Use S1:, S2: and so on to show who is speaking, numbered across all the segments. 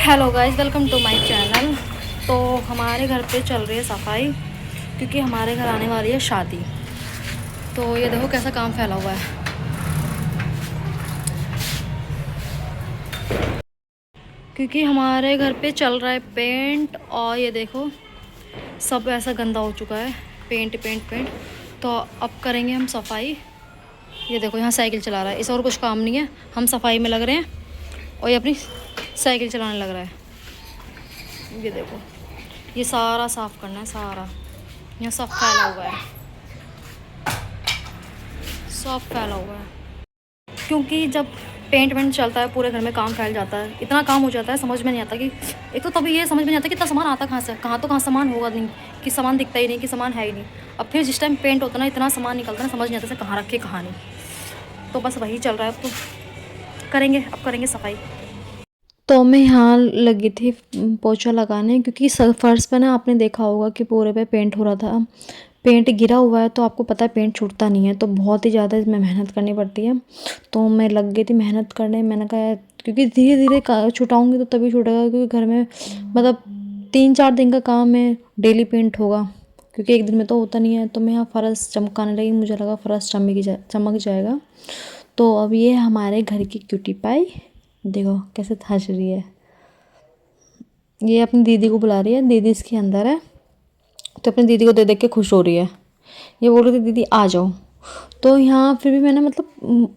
S1: Hello guys, welcome to my channel. तो हमारे घर पे चल रही है सफाई, क्योंकि हमारे घर आने वाली है शादी। तो ये देखो कैसा काम फैला हुआ है। क्योंकि हमारे घर पे चल रहा है पेंट, और ये देखो सब ऐसा गंदा हो चुका है, पेंट पेंट पेंट। तो अब करेंगे हम सफाई। ये देखो यहाँ साइकिल चला रहा है, इसे और कुछ काम नहीं है, हम सफाई में लग रहे हैं और ये अपनी साइकिल चलाने लग रहा है। ये देखो, ये सारा साफ़ करना है, सारा यहाँ सब फैला हुआ है, सब फैला हुआ है। क्योंकि जब पेंट वेंट चलता है पूरे घर में काम फैल जाता है, इतना काम हो जाता है, समझ में नहीं आता कि एक तो तभी ये समझ में नहीं आता कि इतना सामान आता कहाँ से, कहाँ तो कहाँ सामान होगा नहीं, कि सामान दिखता ही नहीं, कि सामान है ही नहीं। अब फिर जिस टाइम पेंट होता है ना, इतना सामान निकलता है, समझ नहीं आता से कहाँ रखे कहाँ नहीं। तो बस वही चल रहा है। अब तो करेंगे, अब करेंगे सफाई। तो मैं यहाँ लगी थी पोछा लगाने, क्योंकि फर्श पे ना आपने देखा होगा कि पूरे पे पेंट हो रहा था, पेंट गिरा हुआ है। तो आपको पता है पेंट छूटता नहीं है, तो बहुत ही ज़्यादा इसमें मेहनत करनी पड़ती है। तो मैं लग गई थी मेहनत करने। मैंने कहा क्योंकि धीरे धीरे छुटाऊँगी तो तभी छूटेगा, क्योंकि घर में मतलब 3-4 दिन का काम है, डेली पेंट होगा, क्योंकि एक दिन में तो होता नहीं है। तो मैं यहाँ फर्श चमकाने लगी, मुझे लगा फर्श चमक जाएगा। तो अब ये हमारे घर की क्यूटी पाई देखो कैसे हंस रही है। ये अपनी दीदी को बुला रही है, दीदी इसके अंदर है, तो अपनी दीदी को देख देख के खुश हो रही है। ये बोल रही थी दीदी आ जाओ। तो यहाँ फिर भी मैंने मतलब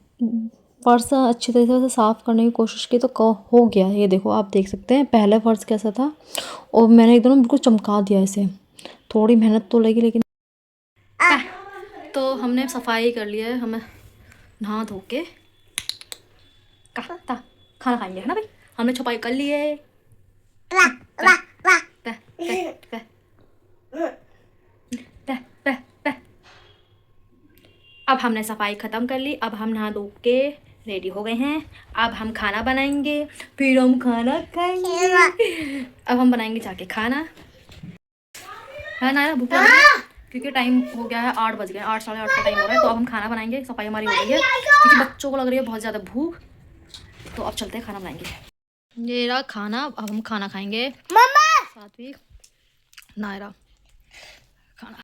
S1: फर्श अच्छी तरीके से साफ़ करने की कोशिश की, तो हो गया। ये देखो आप देख सकते हैं पहले फर्श कैसा था, और मैंने एकदम बिल्कुल चमका दिया इसे। थोड़ी मेहनत तो लगी, लेकिन तो हमने सफाई कर लिया है। हमें नहा धो के कहा था खाना खाएंगे, है ना भाई। हमने छपाई कर ली है। अब हमने सफाई ख़त्म कर ली, अब हम नहा धो के रेडी हो गए हैं। अब हम खाना बनाएंगे, फिर हम खाना खाएंगे। अब हम बनाएंगे जाके खाना, है ना। भूख लग रही है क्योंकि टाइम हो गया है, 8 बज गए, 8 साढ़े 8 का टाइम हो रहा है। तो अब हम खाना बनाएंगे, सफाई हमारी हो गई है, क्योंकि बच्चों को लग रही है बहुत ज़्यादा भूख। तो अब चलते हैं खाना बनाएंगे। ये रहा खाना, अब हम खाना खाएंगे। सात्विक, नायरा, खाना।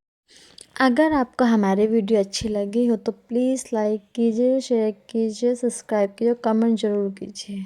S1: अगर आपको हमारी वीडियो अच्छी लगी हो तो प्लीज़ लाइक कीजिए, शेयर कीजिए, सब्सक्राइब कीजिए, कमेंट ज़रूर कीजिए।